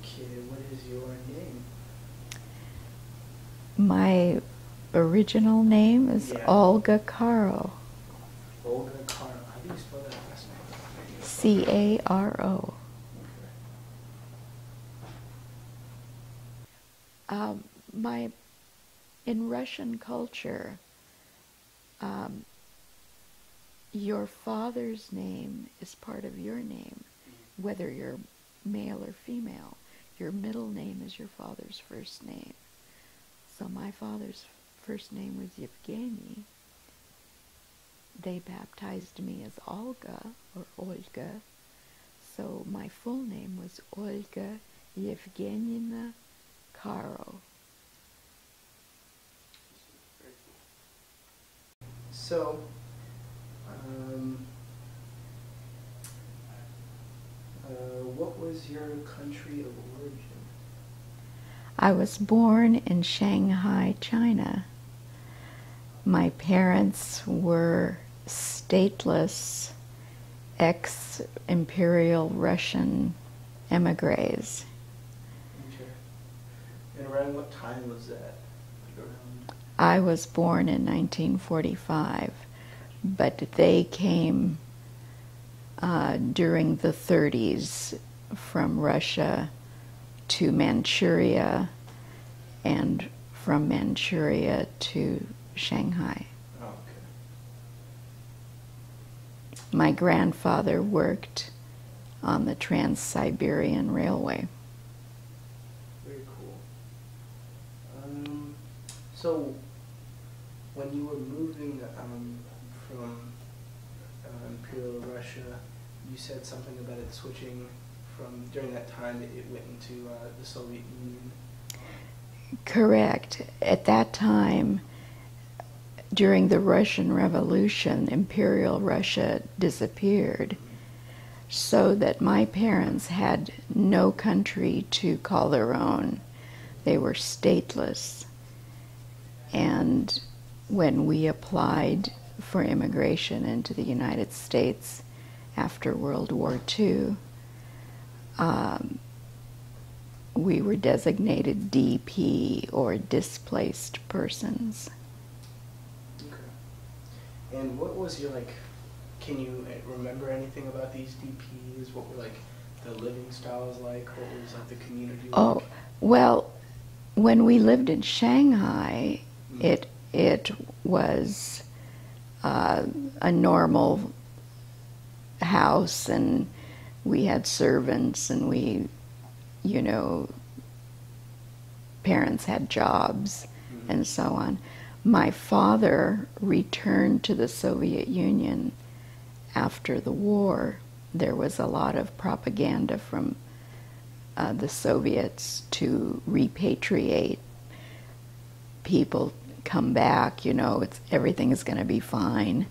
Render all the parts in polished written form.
Okay, what is your name? My original name is Yeah. Olga Caro. Olga Caro. How do you spell that last name? Caro. Um, my in Russian culture, um, your father's name is part of your name, whether you're male or female. Your middle name is your father's first name. So my father's first name was Yevgeny. They baptized me as Olga or Olga. So my full name was Olga Yevgenyina Caro. So, um, what was your country of origin? I was born in Shanghai, China. My parents were stateless ex-imperial Russian emigres. Okay. And around what time was that? Like around... I was born in 1945, but they came during the 30s from Russia to Manchuria and from Manchuria to Shanghai. Oh, okay. My grandfather worked on the Trans-Siberian Railway. Very cool. So, when you were moving from Imperial Russia, you said something about it switching from, during that time, it went into the Soviet Union. Correct. At that time, during the Russian Revolution, Imperial Russia disappeared, so that my parents had no country to call their own. They were stateless. And when we applied for immigration into the United States after World War II, we were designated DP, or displaced persons. Okay. And what was your, like, can you remember anything about these DPs? What were, like, the living styles like? What was, like, the community like? Oh, well, when we lived in Shanghai, it was a normal house, and we had servants, and we, you know, parents had jobs and so on. My father returned to the Soviet Union after the war. There was a lot of propaganda from the Soviets to repatriate people, come back, you know, everything is going to be fine.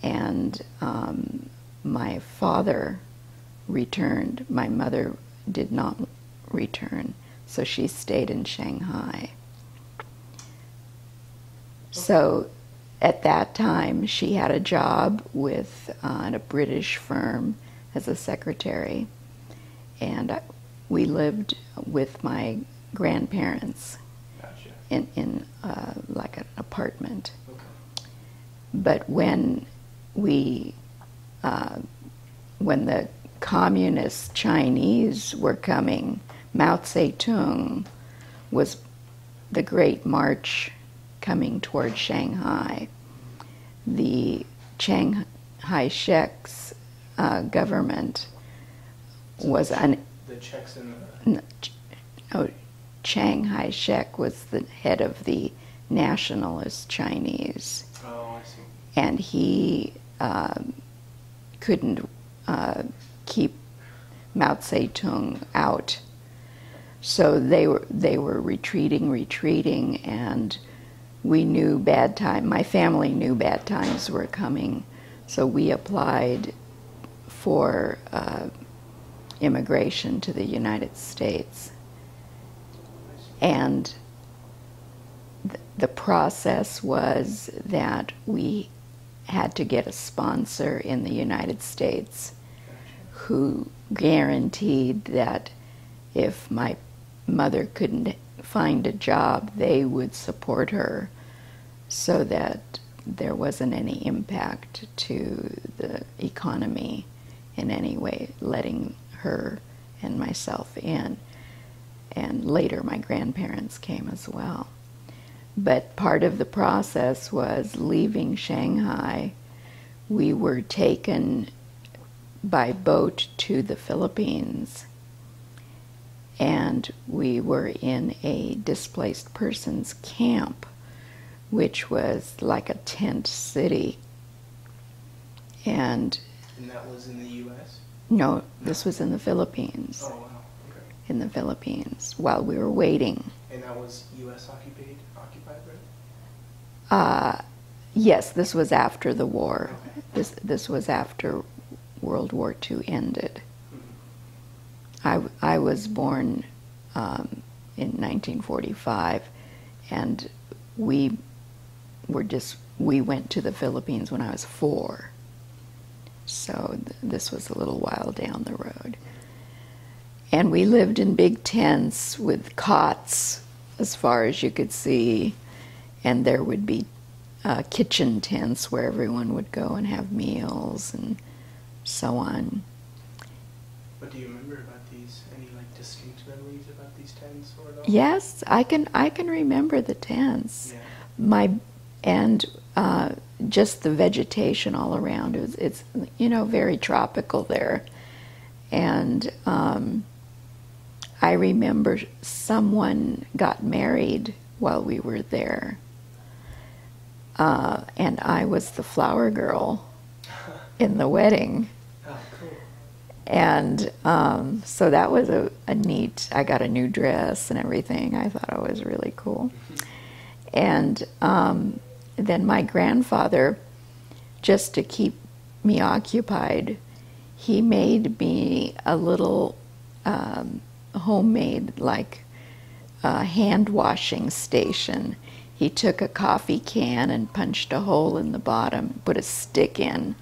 And my father returned. My mother did not return, so she stayed in Shanghai. So at that time, she had a job with a British firm as a secretary, and we lived with my grandparents. Gotcha. in like an apartment. Okay. But when the communist Chinese were coming, Mao Zedong was the Great March coming toward Shanghai. The Chiang Kai-shek's government was the Czechs in the... no, Chiang Kai-shek was the head of the nationalist Chinese. Oh, I see. And he couldn't keep Mao Zedong out. So they were retreating, and we knew bad time. My family knew bad times were coming, so we applied for immigration to the United States. And the process was that we had to get a sponsor in the United States who guaranteed that if my mother couldn't find a job, they would support her so that there wasn't any impact to the economy in any way, letting her and myself in. And later my grandparents came as well. But part of the process was leaving Shanghai. We were taken by boat to the Philippines, and we were in a displaced persons camp, which was like a tent city. And that was in the U.S.? No, this was in the Philippines. Oh, wow. Okay. In the Philippines, while we were waiting. And that was U.S. occupied, right? Yes, this was after the war. Okay. This was after World War II ended. Mm-hmm. I was born in 1945, and we went to the Philippines when I was 4. So this was a little while down the road. And we lived in big tents with cots as far as you could see, and there would be kitchen tents where everyone would go and have meals and so on. What do you remember about these? Any like distinct memories about these tents or at all? Yes, I can remember the tents. Yeah. Just the vegetation all around. It's very tropical there, and I remember someone got married while we were there, and I was the flower girl in the wedding. Oh, cool. And so that was a neat, I got a new dress and everything. I thought it was really cool. And then my grandfather, just to keep me occupied, he made me a little homemade, like, hand washing station. He took a coffee can and punched a hole in the bottom, put a stick in,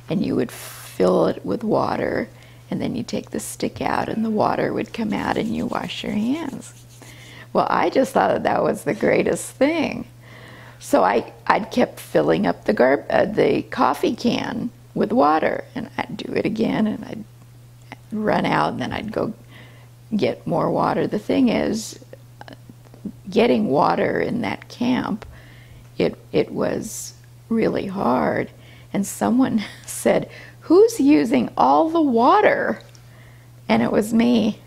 and you would fill it with water, and then you take the stick out and the water would come out and you wash your hands. Well, I just thought that was the greatest thing. So I'd kept filling up the coffee can with water, and I'd do it again, and I'd run out, and then I'd go get more water. The thing is, getting water in that camp, it was really hard. And someone said, "Who's using all the water?" And it was me.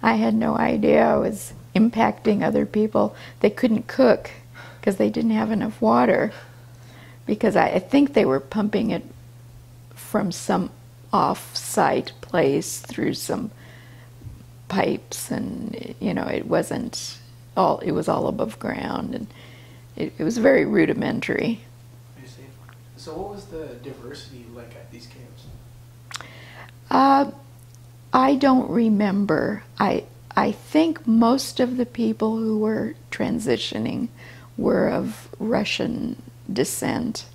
I had no idea I was impacting other people. They couldn't cook because they didn't have enough water, because I think they were pumping it from some off-site place through some pipes, and it was all above ground, and it was very rudimentary. I see. So what was the diversity like at these camps? I don't remember. I think most of the people who were transitioning were of Russian descent.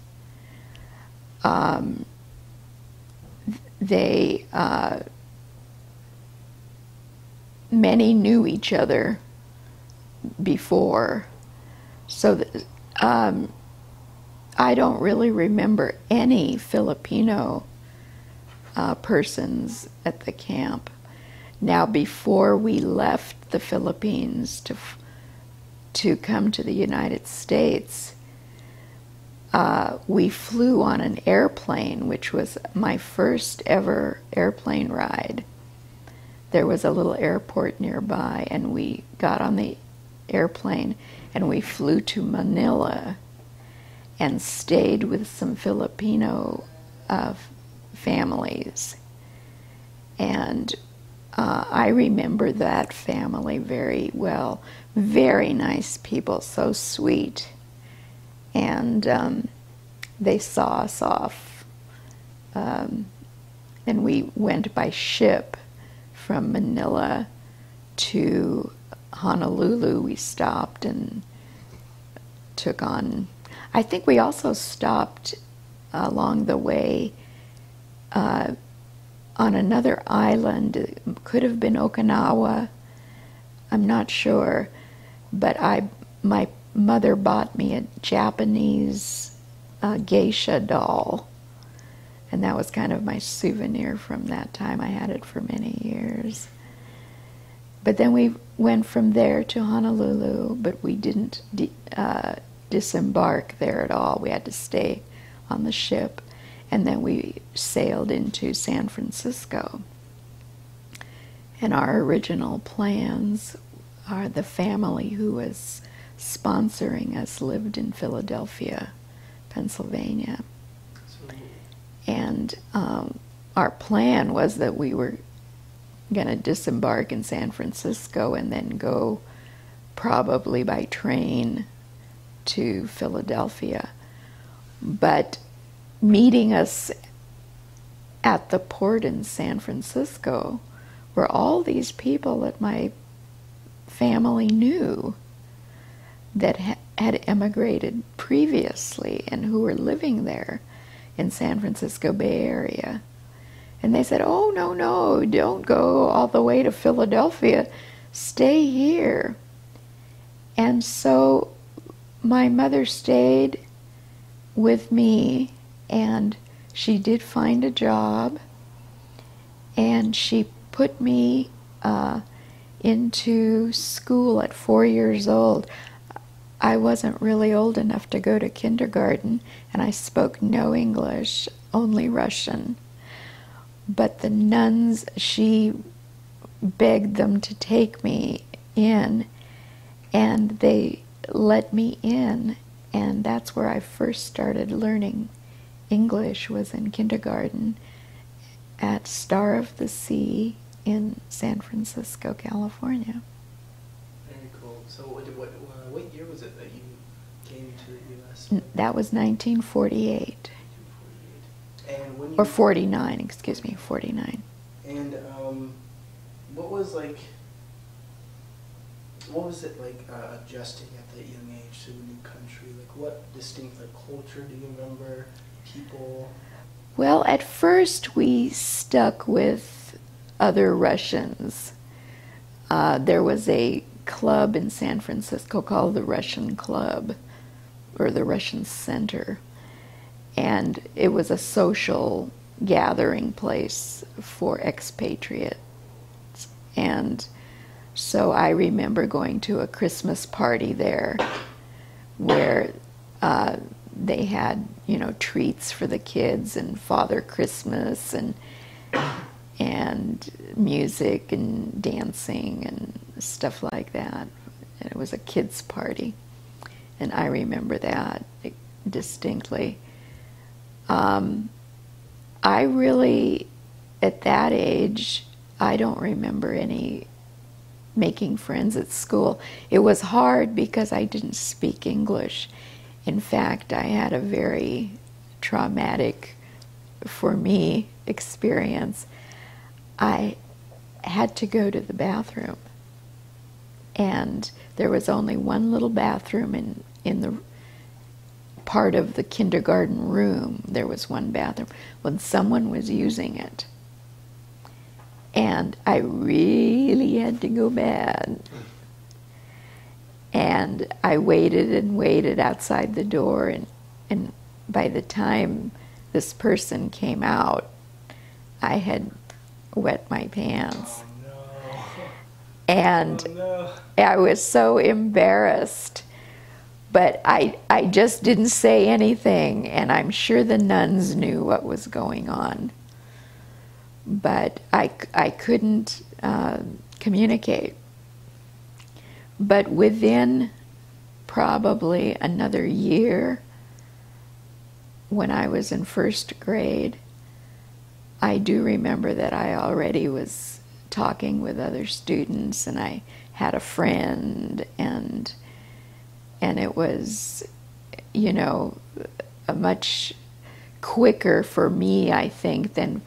Many knew each other before, so I don't really remember any Filipino persons at the camp. Now, before we left the Philippines to come to the United States, we flew on an airplane, which was my first ever airplane ride. There was a little airport nearby, and we got on the airplane and we flew to Manila and stayed with some Filipino families. And I remember that family very well. Very nice people, so sweet. And they saw us off. And we went by ship from Manila to Honolulu. We stopped and took on, I think we also stopped along the way on another island. It could have been Okinawa. I'm not sure. But my mother bought me a Japanese geisha doll. And that was kind of my souvenir from that time. I had it for many years. But then we went from there to Honolulu, but we didn't disembark there at all. We had to stay on the ship. And then we sailed into San Francisco. And our original plans are the family who was sponsoring us lived in Philadelphia, Pennsylvania. And our plan was that we were going to disembark in San Francisco and then go probably by train to Philadelphia. But meeting us at the port in San Francisco were all these people that my family knew that had emigrated previously and who were living there in San Francisco Bay Area. And they said, "Oh, no, don't go all the way to Philadelphia. Stay here." And so my mother stayed with me, and she did find a job, and she put me into school at 4 years old. I wasn't really old enough to go to kindergarten, and I spoke no English, only Russian. But the nuns, she begged them to take me in, and they let me in, and that's where I first started learning English, was in kindergarten at Star of the Sea in San Francisco, California. Very cool. So what year was it that you came to the U.S.? That was 1948. 1948. And when you... Or 49, excuse me, 49. And what was it like adjusting at that young age to a new country? Like, what distinct culture do you remember? People? Well, at first we stuck with other Russians. There was a club in San Francisco called the Russian Club, or the Russian Center. And it was a social gathering place for expatriates. And so I remember going to a Christmas party there where they had, treats for the kids and Father Christmas and music and dancing and stuff like that. And it was a kids' party. And I remember that distinctly. I really, at that age, I don't remember any making friends at school. It was hard because I didn't speak English. In fact, I had a very traumatic, for me, experience. I had to go to the bathroom, and there was only one little bathroom in the part of the kindergarten room. There was one bathroom when someone was using it, and I really had to go bad. And I waited and waited outside the door, and by the time this person came out, I had wet my pants. Oh, no. And Oh, no. I was so embarrassed. But I just didn't say anything, and I'm sure the nuns knew what was going on. But I couldn't communicate. But within probably another year, when I was in first grade, I do remember that I already was talking with other students, and I had a friend, and it was, a much quicker for me, I think, than,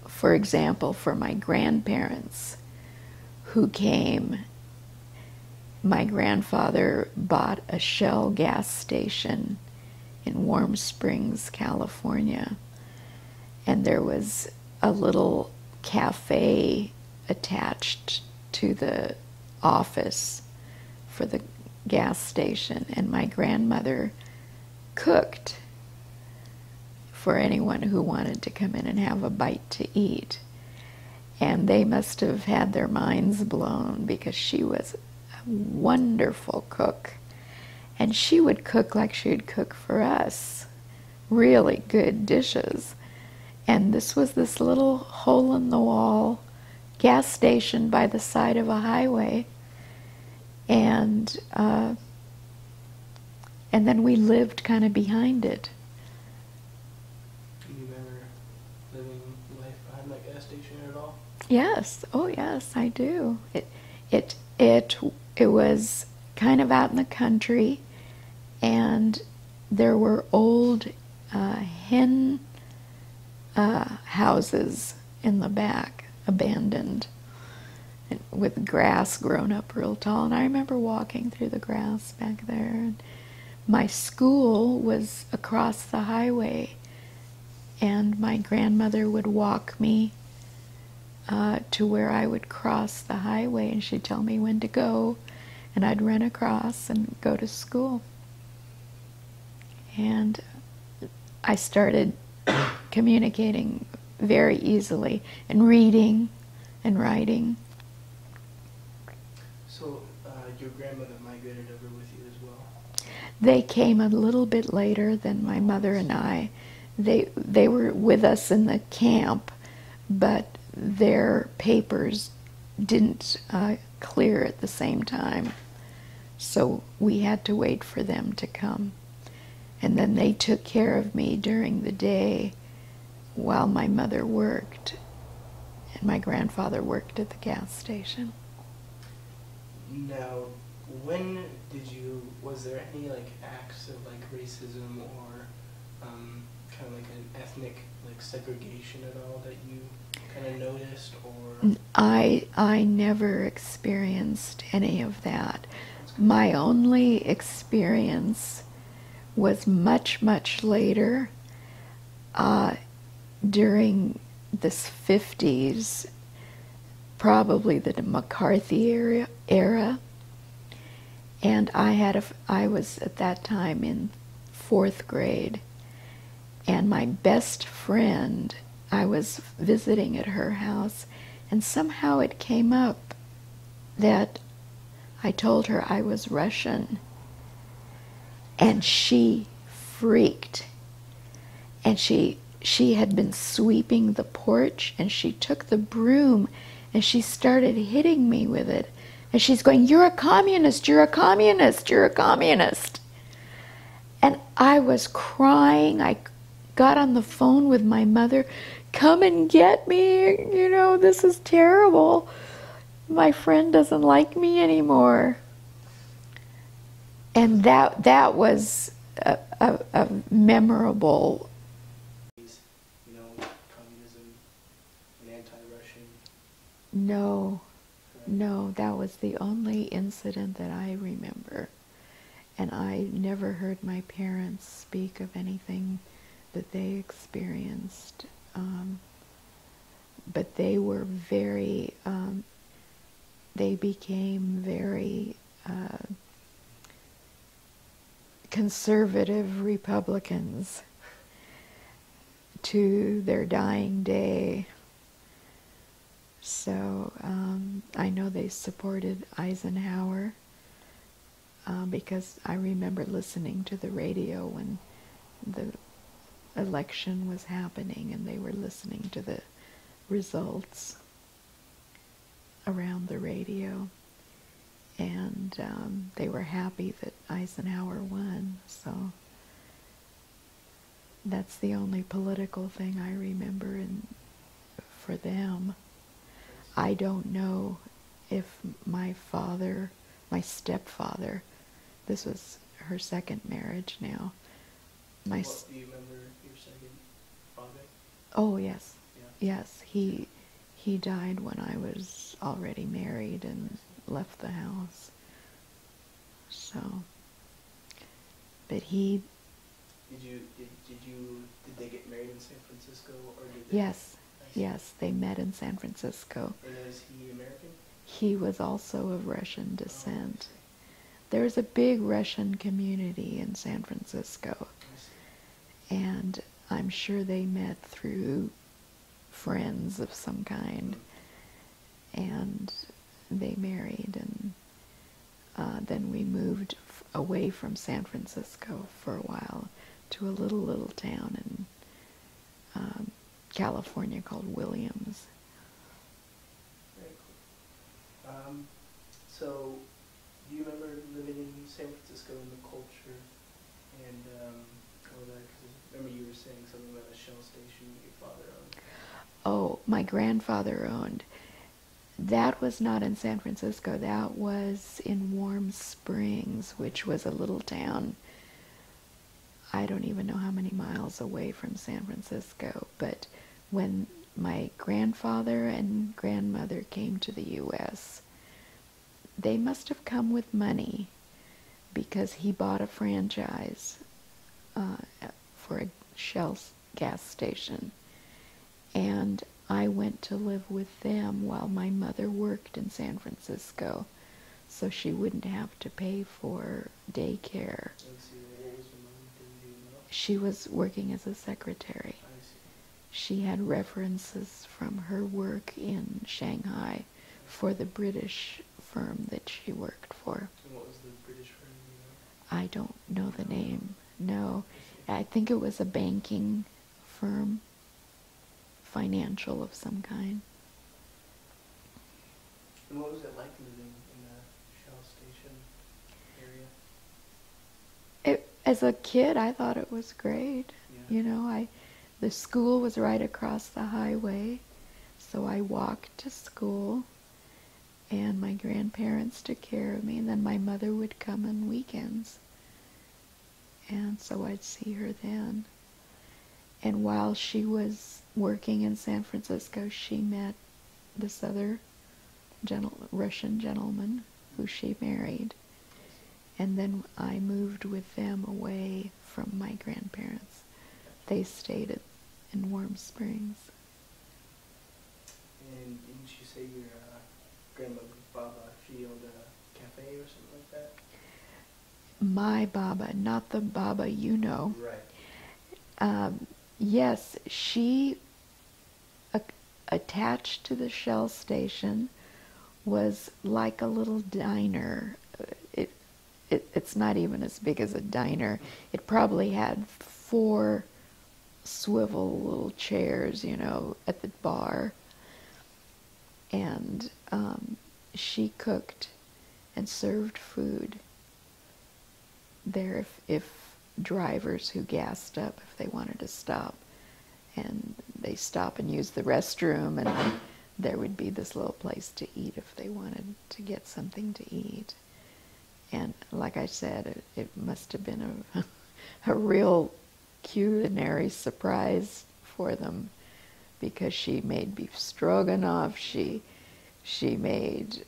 for example, for my grandparents who came. My grandfather bought a Shell gas station in Warm Springs, California, and there was a little cafe attached to the office for the gas station, and my grandmother cooked for anyone who wanted to come in and have a bite to eat. And they must have had their minds blown, because she was a wonderful cook. And she would cook like she would cook for us, really good dishes. And this was this little hole-in-the-wall gas station by the side of a highway. And then we lived kind of behind it. Do you remember living life behind that gas station at all? Yes, oh yes, I do. It was kind of out in the country, and there were old hen houses in the back, abandoned, and with grass grown up real tall. And I remember walking through the grass back there. And my school was across the highway, and my grandmother would walk me to where I would cross the highway, and she'd tell me when to go, and I'd run across and go to school. And I started communicating very easily, and reading and writing. So your grandmother migrated over with you as well? They came a little bit later than my mother and I. They were with us in the camp, but their papers didn't clear at the same time, so we had to wait for them to come. And then they took care of me during the day while my mother worked, and my grandfather worked at the gas station. Now, was there any like acts of like racism or kind of like an ethnic like segregation at all that you kind of noticed, or? I never experienced any of that. My only experience was much, much later, during this 50s, probably the McCarthy era. And I was at that time in 4th grade, and my best friend, I was visiting at her house, and somehow it came up that I told her I was Russian, and she freaked. And she had been sweeping the porch, and she took the broom and she started hitting me with it. And she's going, "You're a communist, you're a communist, you're a communist." And I was crying. I got on the phone with my mother, "Come and get me, you know, this is terrible. My friend doesn't like me anymore." And that was a memorable. You know, communism and anti-Russian. No, that was the only incident that I remember. And I never heard my parents speak of anything that they experienced. But they were very, they became very conservative Republicans to their dying day. So I know they supported Eisenhower, because I remember listening to the radio when the election was happening, and they were listening to the results around the radio, and they were happy that Eisenhower won. So that's the only political thing I remember for them. I don't know if my father, my stepfather, this was her second marriage now. Do you remember your second father? Oh yes, Yeah. yes. He died when I was already married and left the house. So, but Did they get married in San Francisco, or did they? Yes, I see. Yes, they met in San Francisco. And is he American? He was also of Russian Oh, I descent. see. There's a big Russian community in San Francisco, I see. and I'm sure they met through friends of some kind, and they married, and then we moved away from San Francisco for a while to a little town in California called Williams. Very cool. So, do you remember living in San Francisco and the culture and all that? Because I remember you were saying something about a Shell station your father owned. Oh, my grandfather owned. That was not in San Francisco. That was in Warm Springs, which was a little town. I don't even know how many miles away from San Francisco. But when my grandfather and grandmother came to the U.S., they must have come with money because he bought a franchise for a Shell gas station. And I went to live with them while my mother worked in San Francisco, so she wouldn't have to pay for daycare. Let's see, what was your mom doing? Do you know? She was working as a secretary. I see. She had references from her work in Shanghai for the British firm that she worked for. And what was the British firm, do you know? I don't know the name. No, I think it was a banking firm, financial of some kind. And what was it like living in the Shell station area? As a kid, I thought it was great. Yeah. You know, the school was right across the highway, so I walked to school, and my grandparents took care of me, and then my mother would come on weekends, and so I'd see her then. And while she was working in San Francisco, she met this other Russian gentleman who she married. And then I moved with them away from my grandparents. They stayed in Warm Springs. And didn't you say your grandma Baba, she owned a cafe or something like that? My Baba, not the Baba you know. Right. Yes, she, attached to the Shell station, was like a little diner. It's not even as big as a diner. It probably had 4 swivel little chairs, you know, at the bar. And she cooked and served food there if drivers who gassed up, if they wanted to stop, and they stop and use the restroom, and there would be this little place to eat if they wanted to get something to eat. And like I said, it must have been a real culinary surprise for them, because she made beef stroganoff, she made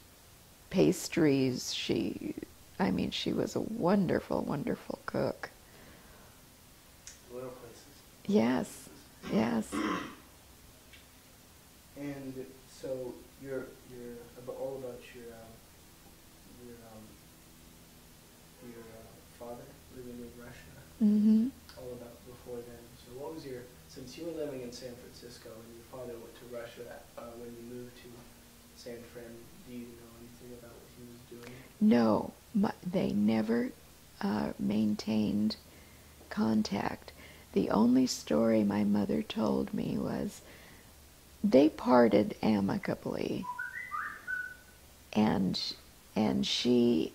pastries, she was a wonderful, wonderful cook. Little places. Yes, yes. And so you're all about your father living in Russia. Mm-hmm. All about before then. So what was since you were living in San Francisco and your father went to Russia when you moved to San Fran, do you know anything about what he was doing? No, they never maintained contact. The only story my mother told me was they parted amicably, and she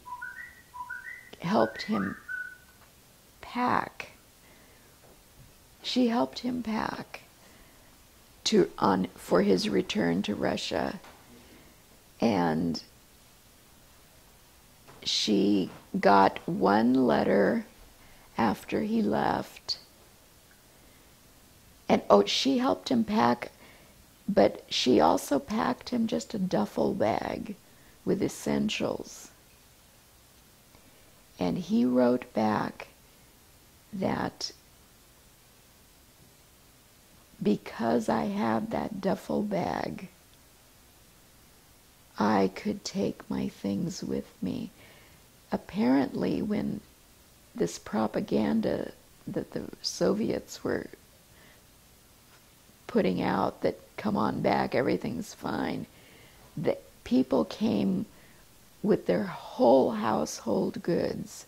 helped him pack. She helped him pack for his return to Russia, and she got one letter after he left, and she helped him pack, but she also packed him just a duffel bag with essentials. And he wrote back that because I had that duffel bag, I could take my things with me. Apparently, when this propaganda that the Soviets were putting out, that come on back, everything's fine, that people came with their whole household goods.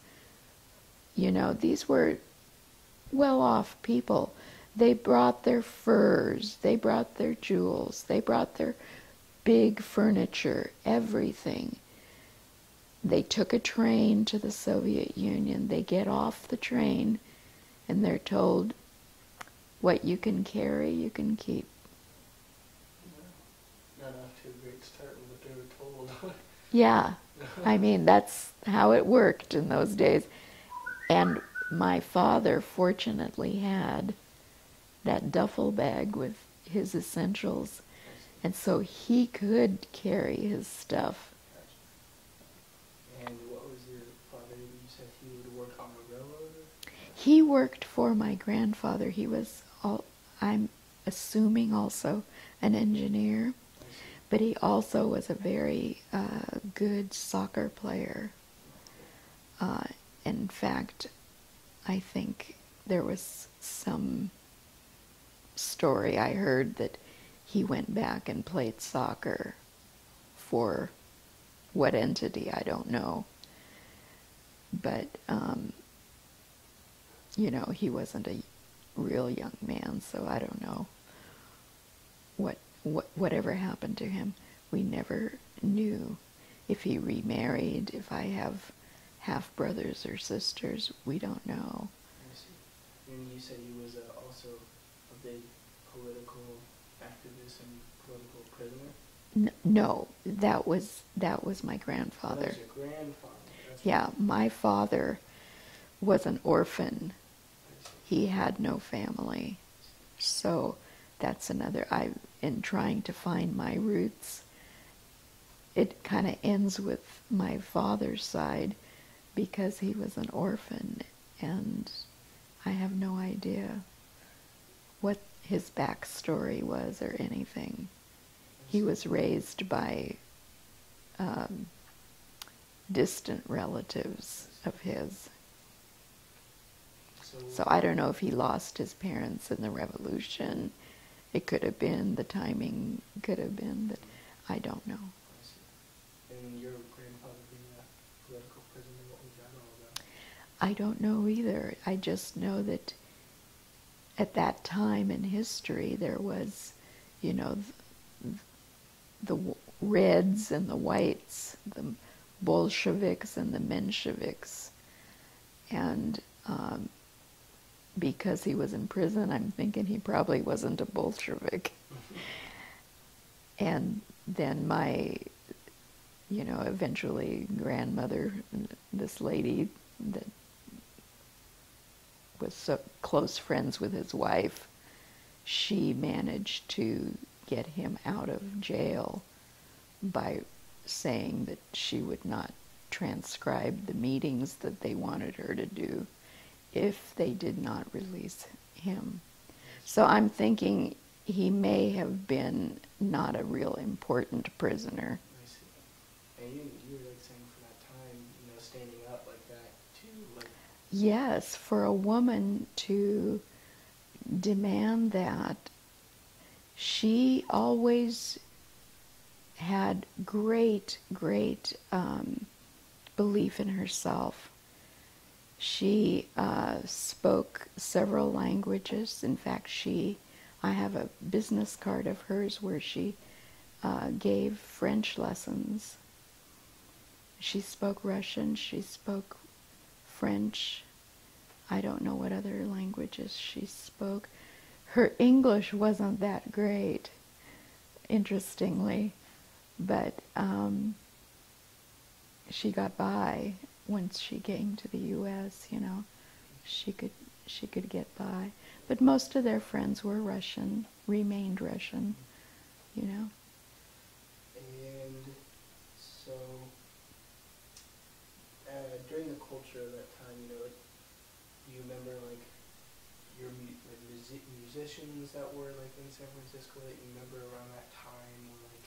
You know, these were well-off people. They brought their furs, they brought their jewels, they brought their big furniture, everything. They took a train to the Soviet Union. They get off the train and they're told, what you can carry, you can keep. Not off to a great start with what they were told. Yeah, I mean, that's how it worked in those days. And my father fortunately had that duffel bag with his essentials, and so he could carry his stuff. And what was your father? You said he would work on a railroad? He worked for my grandfather. He was, I'm assuming, also an engineer, but he also was a very good soccer player. In fact, I think there was some story I heard that he went back and played soccer for what entity, I don't know. But, you know, he wasn't a real young man, so I don't know whatever happened to him. We never knew if he remarried, if I have half-brothers or sisters, we don't know. I see. And you said he was also a big political activist and political prisoner? No, that was my grandfather. That was your grandfather. That's Yeah, right. my father was an orphan. He had no family. So that's another, in trying to find my roots, it kind of ends with my father's side because he was an orphan, and I have no idea what his backstory was or anything. He was raised by distant relatives of his. So I don't know if he lost his parents in the revolution. It could have been, the timing could have been, but I don't know. I see. And your grandfather being a political prisoner, what was that all about? I don't know either. I just know that at that time in history there was, you know, the Reds and the Whites, the Bolsheviks and the Mensheviks. And because he was in prison, I'm thinking he probably wasn't a Bolshevik. And then my, you know, eventually grandmother, this lady that was so close friends with his wife, she managed to get him out of jail by saying that she would not transcribe the meetings that they wanted her to do if they did not release him. So I'm thinking he may have been not a real important prisoner. I see. And you were like saying for that time, you know, standing up like that too, like. Yes, for a woman to demand that, she always had great belief in herself. She spoke several languages. In fact, I have a business card of hers where she gave French lessons. She spoke Russian, she spoke French. I don't know what other languages she spoke. Her English wasn't that great, interestingly, but she got by once she came to the U.S., you know. She could get by. But most of their friends were Russian, remained Russian, you know. And so, during the culture of that time, you know, like, do you remember, like, your like musicians that were like in San Francisco that you remember around that time, or like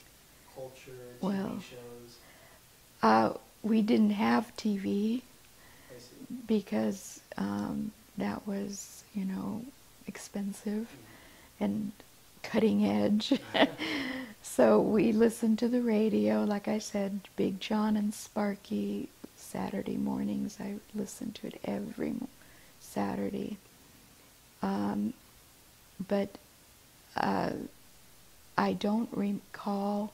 culture, Well, TV shows? we didn't have TV I see. because that was, expensive and cutting edge. So we listened to the radio, like I said, Big John and Sparky, Saturday mornings. I listened to it every Saturday. But I don't recall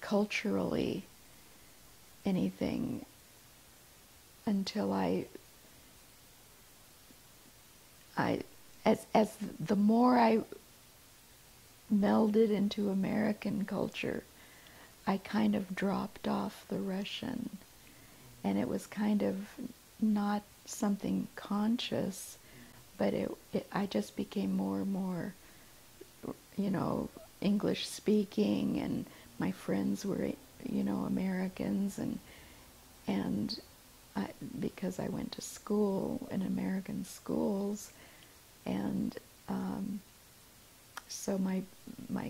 culturally anything until as the more I melded into American culture, I kind of dropped off the Russian, and it was kind of not something conscious, but I just became more and more, English speaking, and my friends were, Americans, and because I went to school in American schools, and so my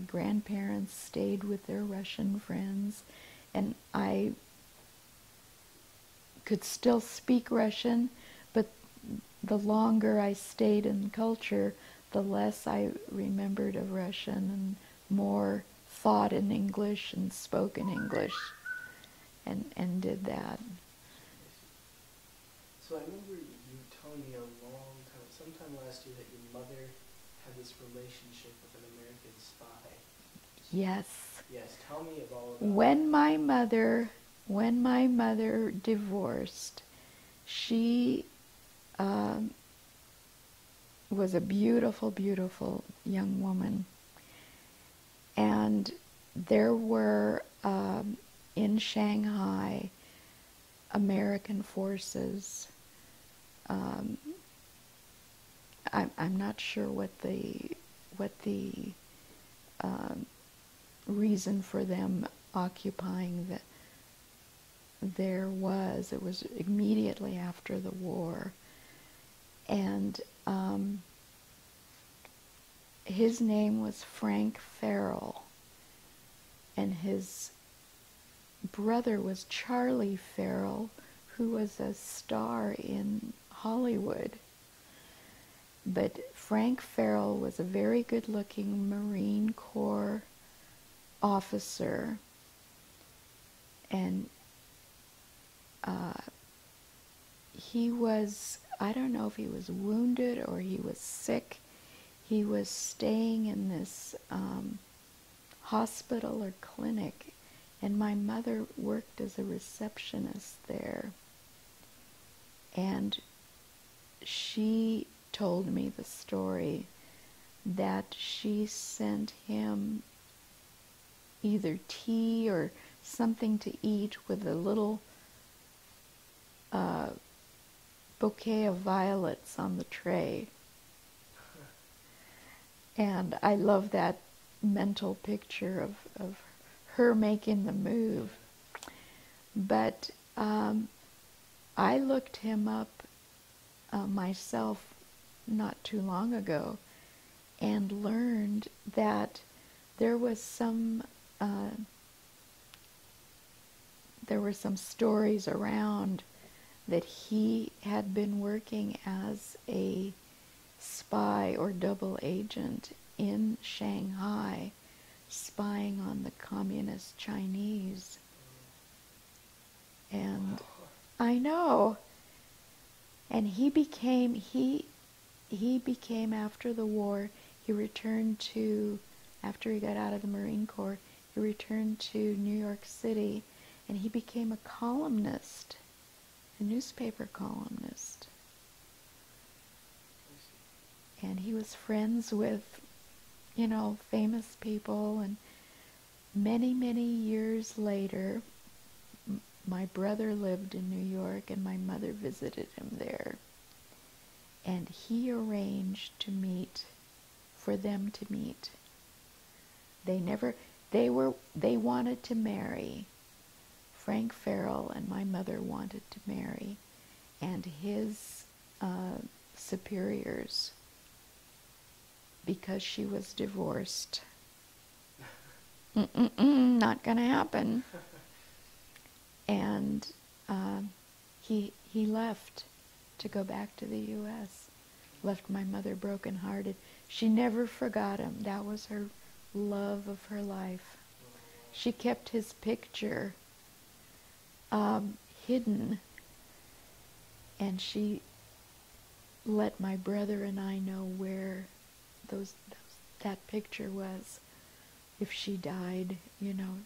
grandparents stayed with their Russian friends, and I could still speak Russian, but the longer I stayed in culture, the less I remembered of Russian and more thought in English and spoke in English, and did that. So I remember you telling me sometime last year, that your mother had this relationship with an American spy. Yes. Yes, tell me all about When my mother divorced, she was a beautiful, beautiful young woman. And there were, in Shanghai, American forces. I'm not sure what the reason for them occupying there was. It was immediately after the war, and his name was Frank Farrell, and his brother was Charlie Farrell, who was a star in Hollywood. But Frank Farrell was a very good-looking Marine Corps officer, and he was, I don't know if he was wounded or he was sick. He was staying in this hospital or clinic, and my mother worked as a receptionist there. And she told me the story that she sent him either tea or something to eat with a little bouquet of violets on the tray. And I love that mental picture of her making the move. But I looked him up myself not too long ago and learned that there were some stories around that he had been working as a spy or double agent in Shanghai, spying on the communist Chinese. And I know. And he became after the war, he returned to, after he got out of the Marine Corps, he returned to New York City, and he became a columnist, a newspaper columnist. And he was friends with, famous people, and many, many years later, my brother lived in New York, and my mother visited him there. And he arranged for them to meet. They wanted to marry. Frank Farrell and my mother wanted to marry, and his superiors because she was divorced. Not gonna happen. And he left to go back to the U.S. Left my mother brokenhearted. She never forgot him. That was her love of her life. She kept his picture hidden, and she let my brother and I know where that picture was. If she died, you know,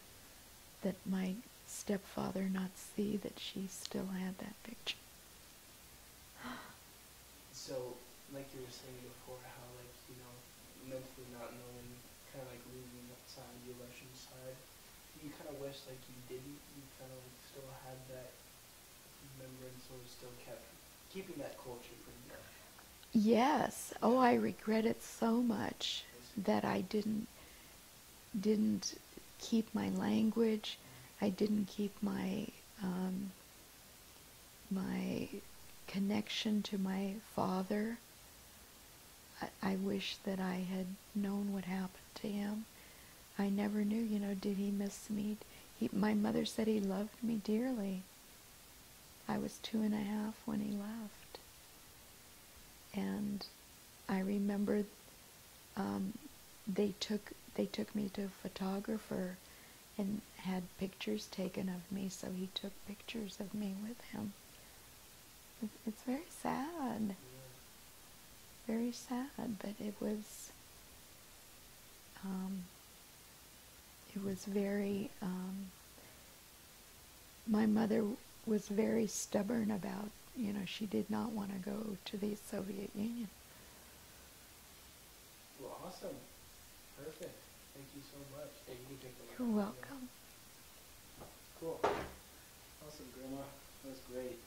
that my stepfather not see that she still had that picture. So, like you were saying before, how, like, you know, mentally not knowing, kind of like losing that side, your Russian side, you kind of wish, like, you didn't, you kind of, like, still had that remembrance, or still kept keeping that culture pretty much. Yes. Oh, I regret it so much that I didn't keep my language. I didn't keep my my connection to my father. I wish that I had known what happened to him. I never knew, you know, did he miss me? My mother said he loved me dearly. I was 2.5 when he left. And I remember they took me to a photographer and had pictures taken of me, so he took pictures of me with him. It's very sad. Very sad, but it was very, my mother was very stubborn about, you know, she did not want to go to the Soviet Union. Well, awesome. Perfect. Thank you so much. Hey, you can take the You're welcome. Cool. Awesome, Grandma. That was great.